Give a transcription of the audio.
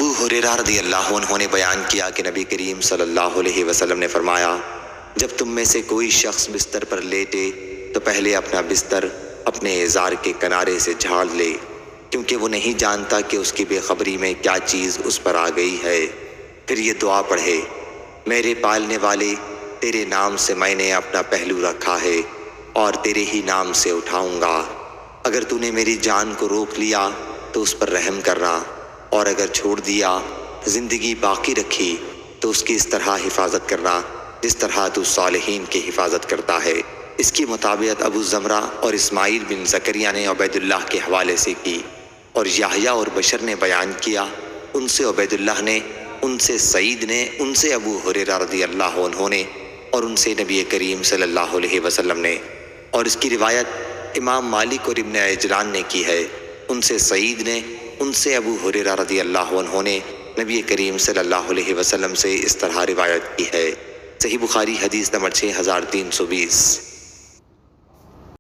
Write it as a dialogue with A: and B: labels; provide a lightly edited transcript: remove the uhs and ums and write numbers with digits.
A: ابو ہریرہ رضی اللہ عنہ نے بیان کیا کہ نبی کریم صلی اللہ علیہ وسلم نے فرمایا، جب تم میں سے کوئی شخص بستر پر لیٹے تو پہلے اپنا بستر اپنے ازار کے کنارے سے جھاڑ لے، کیونکہ وہ نہیں جانتا کہ اس کی بے خبری میں کیا چیز اس پر آ گئی ہے۔ پھر یہ دعا پڑھے، میرے پالنے والے، تیرے نام سے میں نے اپنا پہلو رکھا ہے اور تیرے ہی نام سے اٹھاؤں گا۔ اگر تو نے میری جان کو روک لیا تو اس پر رحم کرنا، اور اگر چھوڑ دیا، زندگی باقی رکھی تو اس کی اس طرح حفاظت کرنا جس طرح تو صالحین کی حفاظت کرتا ہے۔ اس کی مطابقت ابو زمرہ اور اسماعیل بن زکریا نے عبید اللہ کے حوالے سے کی، اور یحییٰ اور بشر نے بیان کیا، ان سے عبید اللہ نے، ان سے سعید نے، ان سے ابو ہریرہ رضی اللہ عنہ نے، اور ان سے نبی کریم صلی اللہ علیہ وسلم نے۔ اور اس کی روایت امام مالک اور ابن عجلان نے کی ہے، ان سے سعید نے، ان سے ابو ہریرہ رضی اللہ عنہ نے نبی کریم صلی اللہ علیہ وسلم سے اس طرح روایت کی ہے۔ صحیح بخاری حدیث نمبر 6320۔